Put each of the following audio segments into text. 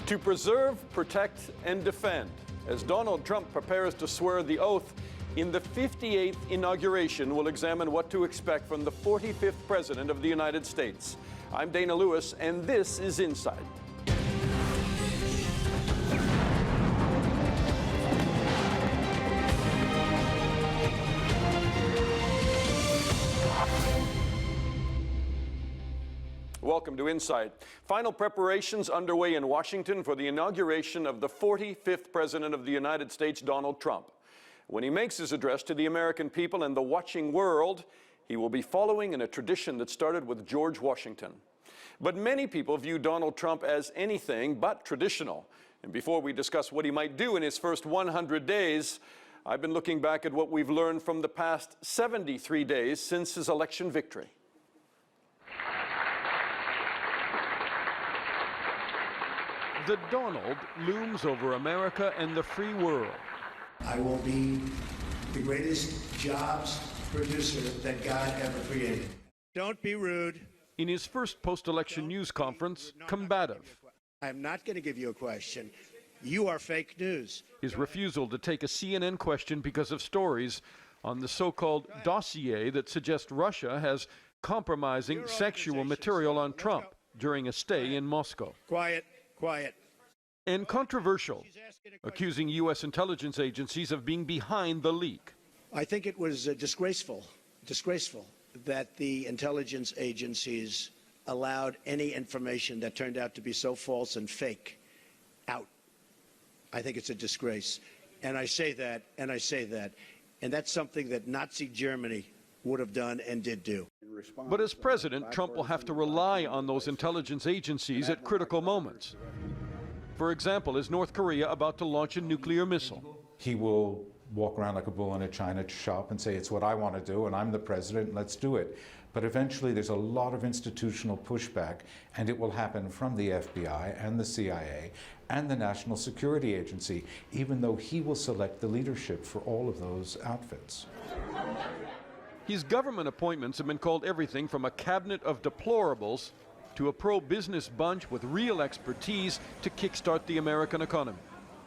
To preserve, protect, and defend. As Donald Trump prepares to swear the oath in the 58th inauguration, we'll examine what to expect from the 45th President of the United States. I'm Dana Lewis, and this is Inside. Welcome to Inside. Final preparations underway in Washington for the inauguration of the 45th President of the United States, Donald Trump. When he makes his address to the American people and the watching world, he will be following in a tradition that started with George Washington. But many people view Donald Trump as anything but traditional. And before we discuss what he might do in his first 100 days, I've been looking back at what we've learned from the past 73 days since his election victory. The Donald looms over America and the free world. I will be the greatest jobs producer that God ever created. Don't be rude. In his first post-election news conference, combative. I'm not going to give you a question. You are fake news. His refusal to take a CNN question because of stories on the so-called dossier that suggests Russia has compromising sexual material on Trump during a stay in Moscow. Quiet. Quiet. And controversial, accusing U.S. intelligence agencies of being behind the leak. I think it was disgraceful that the intelligence agencies allowed any information that turned out to be so false and fake out. I think it's a disgrace. And I say that, and that's something that Nazi Germany would have done and did do. But as president, Trump will have to rely on those intelligence agencies at critical moments. For example, is North Korea about to launch a nuclear missile? He will walk around like a bull in a china shop and say, it's what I want to do, and I'm the president, and let's do it. But eventually there's a lot of institutional pushback, and it will happen from the FBI and the CIA and the National Security Agency, even though he will select the leadership for all of those outfits. His government appointments have been called everything from a cabinet of deplorables to a pro-business bunch with real expertise to kickstart the American economy.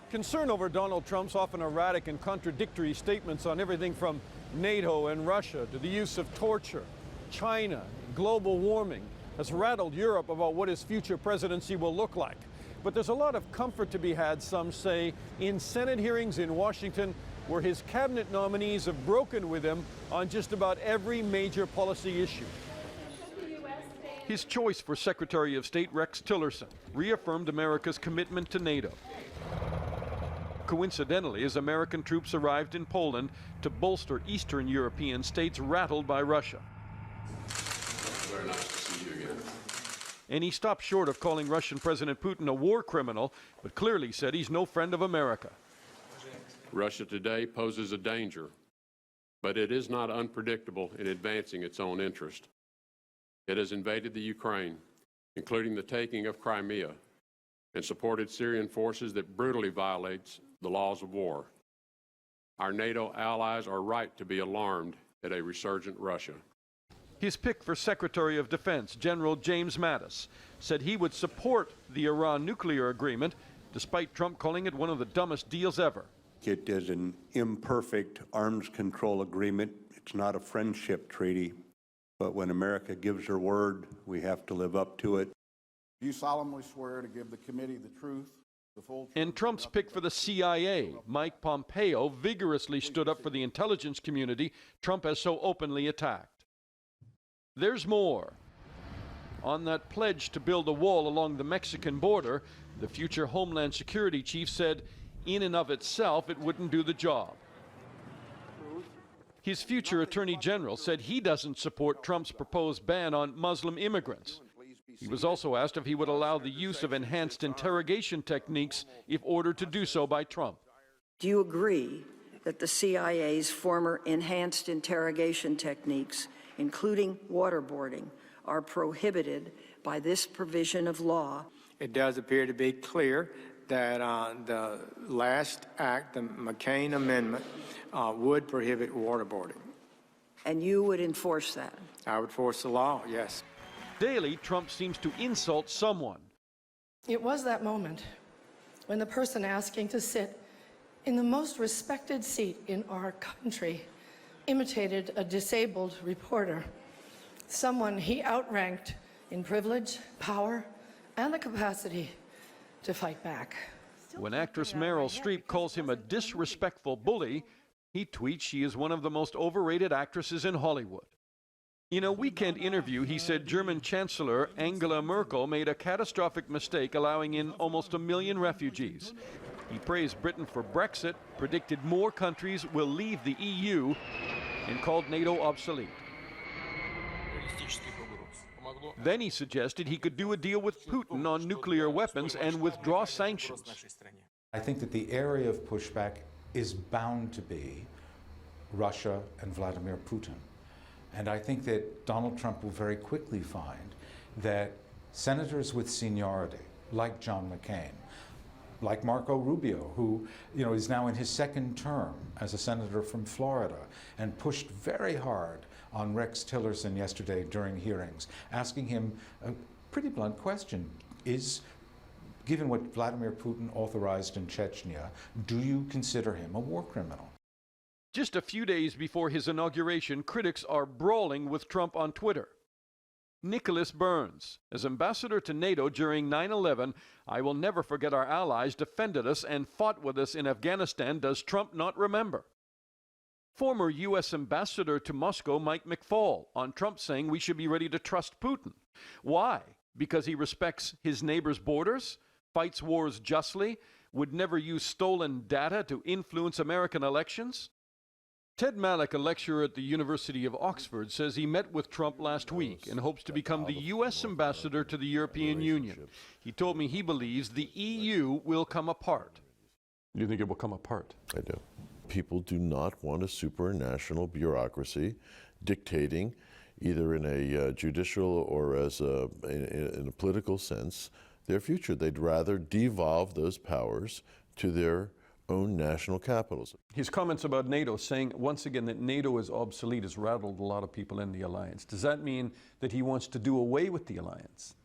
Concern over Donald Trump's often erratic and contradictory statements on everything from NATO and Russia to the use of torture, China, global warming has rattled Europe about what his future presidency will look like. But there's a lot of comfort to be had, some say, in Senate hearings in Washington where his cabinet nominees have broken with him on just about every major policy issue. His choice for Secretary of State Rex Tillerson reaffirmed America's commitment to NATO. Coincidentally, as American troops arrived in Poland to bolster Eastern European states rattled by Russia. Very nice to see you again. And he stopped short of calling Russian President Putin a war criminal, but clearly said he's no friend of America. Russia today poses a danger, but it is not unpredictable in advancing its own interest. It has invaded the Ukraine, including the taking of Crimea, and supported Syrian forces that brutally violates the laws of war. Our NATO allies are right to be alarmed at a resurgent Russia. His pick for Secretary of Defense, General James Mattis, said he would support the Iran nuclear agreement, despite Trump calling it one of the dumbest deals ever. It is an imperfect arms control agreement. It's not a friendship treaty. But when America gives her word, we have to live up to it. Do you solemnly swear to give the committee the truth, the full truth? And Trump's pick for the CIA, Mike Pompeo, vigorously stood up for the intelligence community Trump has so openly attacked. There's more. On that pledge to build a wall along the Mexican border, the future Homeland Security chief said, in and of itself, it wouldn't do the job. His future Attorney General said he doesn't support Trump's proposed ban on Muslim immigrants. He was also asked if he would allow the use of enhanced interrogation techniques if ordered to do so by Trump. Do you agree that the CIA's former enhanced interrogation techniques, including waterboarding, are prohibited by this provision of law? It does appear to be clear that the last act, the McCain Amendment, would prohibit waterboarding. And you would enforce that? I would force the law, yes. Daily, Trump seems to insult someone. It was that moment when the person asking to sit in the most respected seat in our country imitated a disabled reporter, someone he outranked in privilege, power, and the capacity to fight back. When actress Meryl Streep calls him a disrespectful bully, he tweets she is one of the most overrated actresses in Hollywood. In a weekend interview, he said German Chancellor Angela Merkel made a catastrophic mistake allowing in almost 1 million refugees. He praised Britain for Brexit, predicted more countries will leave the EU, and called NATO obsolete. Then he suggested he could do a deal with Putin on nuclear weapons and withdraw sanctions. I think that the area of pushback is bound to be Russia and Vladimir Putin. And I think that Donald Trump will very quickly find that senators with seniority, like John McCain, like Marco Rubio, who is now in his second term as a senator from Florida and pushed very hard on Rex Tillerson yesterday during hearings, asking him a pretty blunt question. Given what Vladimir Putin authorized in Chechnya, do you consider him a war criminal? Just a few days before his inauguration, critics are brawling with Trump on Twitter. Nicholas Burns, as ambassador to NATO during 9/11, "I will never forget our allies defended us and fought with us in Afghanistan. Does Trump not remember?" Former U.S. ambassador to Moscow, Mike McFaul, on Trump saying we should be ready to trust Putin. Why? Because he respects his neighbor's borders, fights wars justly, would never use stolen data to influence American elections? Ted Mallock, a lecturer at the University of Oxford, says he met with Trump last week and hopes to become the U.S. ambassador to the European Union. He told me he believes the EU will come apart. Do you think it will come apart? I do. People do not want a supranational bureaucracy dictating, either in a judicial or in a political sense, their future. They'd rather devolve those powers to their own national capitals. His comments about NATO, saying once again that NATO is obsolete, has rattled a lot of people in the alliance. Does that mean that he wants to do away with the alliance?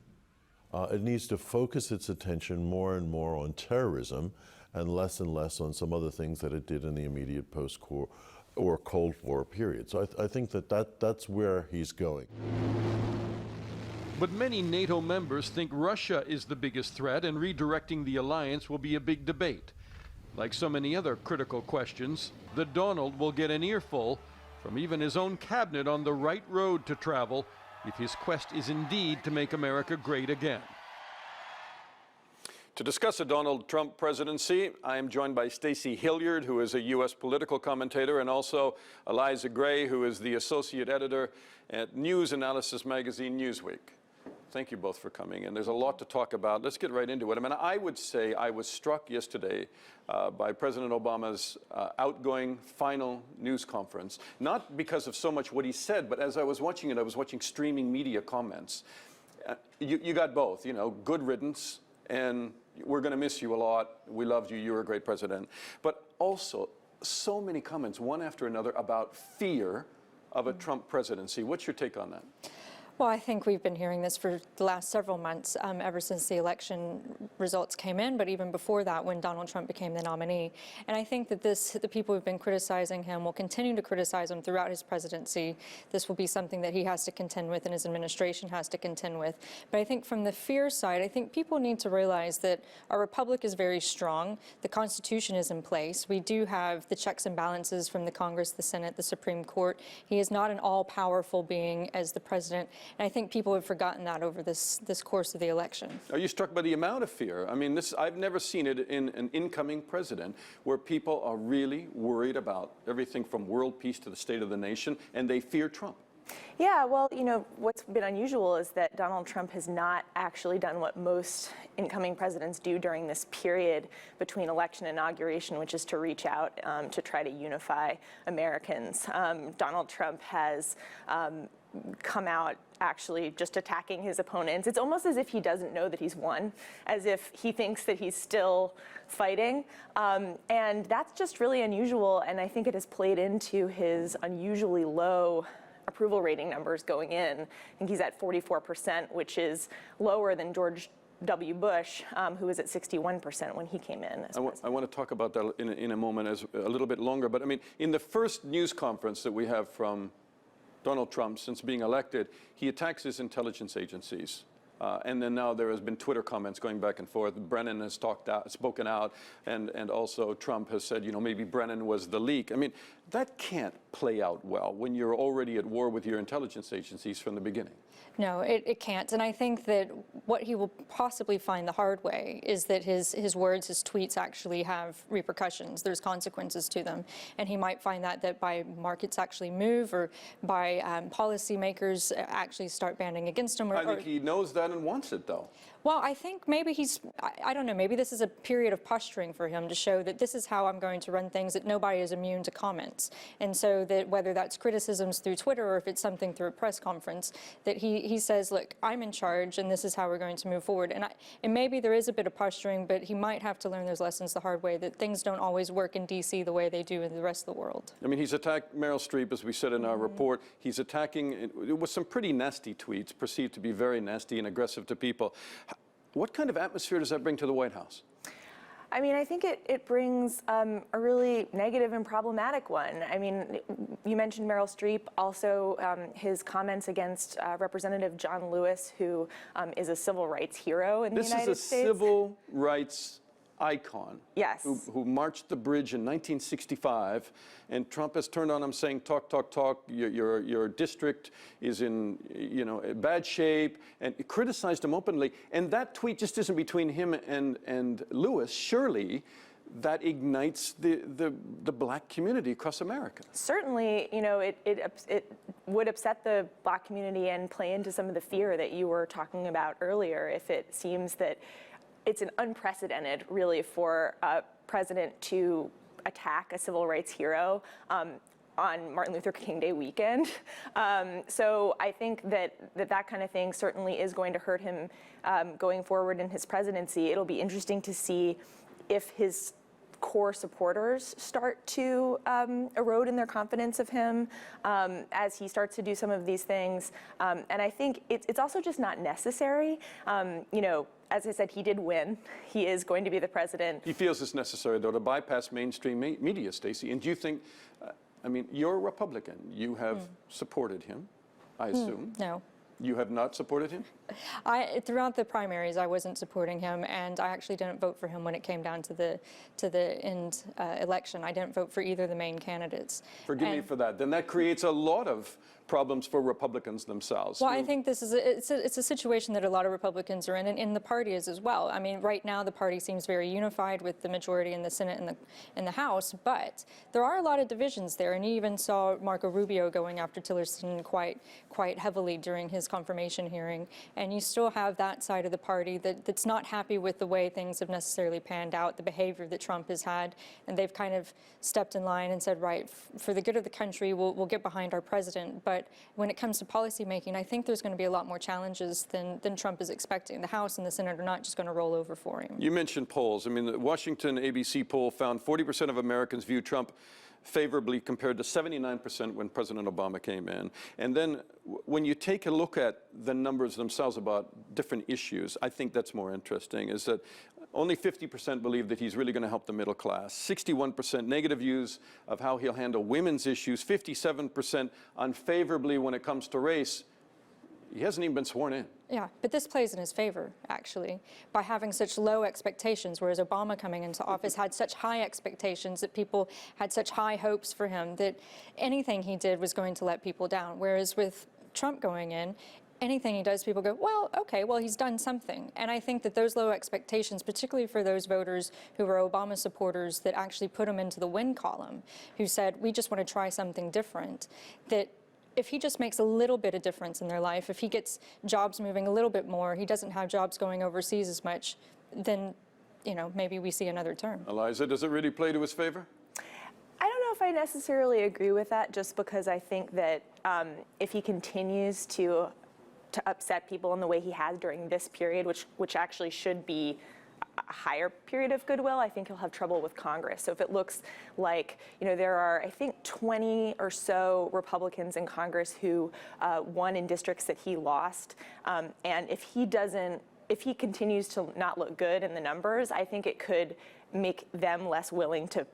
It needs to focus its attention more and more on terrorism and less on some other things that it did in the immediate post-Cold or Cold War period. So I think that's where he's going. But many NATO members think Russia is the biggest threat, and redirecting the alliance will be a big debate. Like so many other critical questions, the Donald will get an earful from even his own cabinet on the right road to travel if his quest is indeed to make America great again. To discuss a Donald Trump presidency, I am joined by Stacey Hilliard, who is a U.S. political commentator, and also Eliza Gray, who is the associate editor at news analysis magazine Newsweek. Thank you both for coming, and there's a lot to talk about. Let's get right into it. I mean, I would say I was struck yesterday by President Obama's outgoing final news conference, not because of so much what he said, but as I was watching it, I was watching streaming media comments. You got both, good riddance, and we're going to miss you a lot. We loved you. You were a great president. But also, so many comments, one after another, about fear of a Trump presidency. What's your take on that? Well, I think we've been hearing this for the last several months, ever since the election results came in, but even before that, when Donald Trump became the nominee. And I think that the people who've been criticizing him will continue to criticize him throughout his presidency. This will be something that he has to contend with and his administration has to contend with. But I think from the fear side, I think people need to realize that our republic is very strong. The Constitution is in place. We do have the checks and balances from the Congress, the Senate, the Supreme Court. He is not an all-powerful being as the president. And I think people have forgotten that over this course of the election. Are you struck by the amount of fear? I mean, I've never seen it in an incoming president where people are really worried about everything from world peace to the state of the nation, and they fear Trump. Yeah, well, what's been unusual is that Donald Trump has not actually done what most incoming presidents do during this period between election and inauguration, which is to reach out to try to unify Americans. Donald Trump has come out actually just attacking his opponents. It's almost as if he doesn't know that he's won, as if he thinks that he's still fighting. And that's just really unusual, and I think it has played into his unusually low approval rating numbers going in. I think he's at 44%, which is lower than George W. Bush, who was at 61% when he came in. I want to talk about that in a moment, a little bit longer. But I mean, in the first news conference that we have from Donald Trump since being elected, he attacks his intelligence agencies. And then now there has been Twitter comments going back and forth. Brennan has spoken out, and also Trump has said, you know, maybe Brennan was the leak. I mean, that can't play out well when you're already at war with your intelligence agencies from the beginning. No, it can't. And I think that what he will possibly find the hard way is that his words, his tweets actually have repercussions. There's consequences to them. And he might find that by markets actually move or by policymakers actually start banding against him. I think he knows that and wants it, though. Well, I think maybe I don't know, maybe this is a period of posturing for him to show that this is how I'm going to run things, that nobody is immune to comments. And so that whether that's criticisms through Twitter or if it's something through a press conference, that he says, look, I'm in charge and this is how we're going to move forward. And maybe there is a bit of posturing, but he might have to learn those lessons the hard way, that things don't always work in D.C. the way they do in the rest of the world. I mean, he's attacked Meryl Streep, as we said in our report. He's attacking, it was some pretty nasty tweets, perceived to be very nasty and aggressive to people. What kind of atmosphere does that bring to the White House? I mean, I think it brings a really negative and problematic one. I mean, you mentioned Meryl Streep, also his comments against Representative John Lewis, who is a civil rights hero in the United States. This is a civil rights icon. Yes. Who marched the bridge in 1965, and Trump has turned on him saying, talk, talk, talk, your district is in, you know, bad shape, and criticized him openly. And that tweet just isn't between him and Lewis. Surely that ignites the black community across America. Certainly, you know, it would upset the black community and play into some of the fear that you were talking about earlier if it seems that it's an unprecedented, really, for a president to attack a civil rights hero on Martin Luther King Day weekend. So I think that kind of thing certainly is going to hurt him going forward in his presidency. It'll be interesting to see if his core supporters start to erode in their confidence of him as he starts to do some of these things. And I think it's also just not necessary. You know, as I said, he did win. He is going to be the president. He feels it's necessary, though, to bypass mainstream media, Stacey. And do you think, I mean, you're a Republican. You have supported him, I assume. No. You have not supported him? Throughout the primaries, I wasn't supporting him, and I actually didn't vote for him when it came down to the end election. I didn't vote for either of the main candidates. Forgive me for that. Then that creates a lot of problems for Republicans themselves. Well, I think this is it's a situation that a lot of Republicans are in, and in the party is as well. I mean, right now the party seems very unified with the majority in the Senate and the House, but there are a lot of divisions there, and you even saw Marco Rubio going after Tillerson quite heavily during his confirmation hearing, and you still have that side of the party that's not happy with the way things have necessarily panned out, the behavior that Trump has had, and they've kind of stepped in line and said, right, for the good of the country, we'll get behind our president. But when it comes to policy making, I think there's going to be a lot more challenges than Trump is expecting. The House and the Senate are not just going to roll over for him. You mentioned polls. I mean, the Washington ABC poll found 40% of Americans view Trump favorably compared to 79% when President Obama came in. And then when you take a look at the numbers themselves about different issues, I think that's more interesting, is that only 50% believe that he's really going to help the middle class, 61% negative views of how he'll handle women's issues, 57% unfavorably when it comes to race. He hasn't even been sworn in. Yeah, but this plays in his favor, actually, by having such low expectations, whereas Obama coming into office had such high expectations that people had such high hopes for him that anything he did was going to let people down. Whereas with Trump going in, anything he does, people go, well, okay, well, he's done something. And I think that those low expectations, particularly for those voters who were Obama supporters that actually put him into the win column, who said, we just want to try something different, that if he just makes a little bit of difference in their life, if he gets jobs moving a little bit more, he doesn't have jobs going overseas as much, then, you know, maybe we see another term. Eliza, does it really play to his favor? I don't know if I necessarily agree with that, just because I think that if he continues to upset people in the way he has during this period, which actually should be a higher period of goodwill, I think he'll have trouble with Congress. So if it looks like, you know, there are, I think, 20 or so Republicans in Congress who won in districts that he lost, and if he doesn't if he continues to not look good in the numbers, I think it could make them less willing to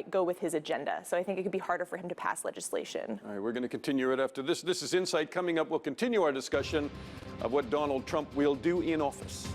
go with his agenda. So I think it could be harder for him to pass legislation. All right, we're going to continue it after this. This is Insight. Coming up, we'll continue our discussion of what Donald Trump will do in office.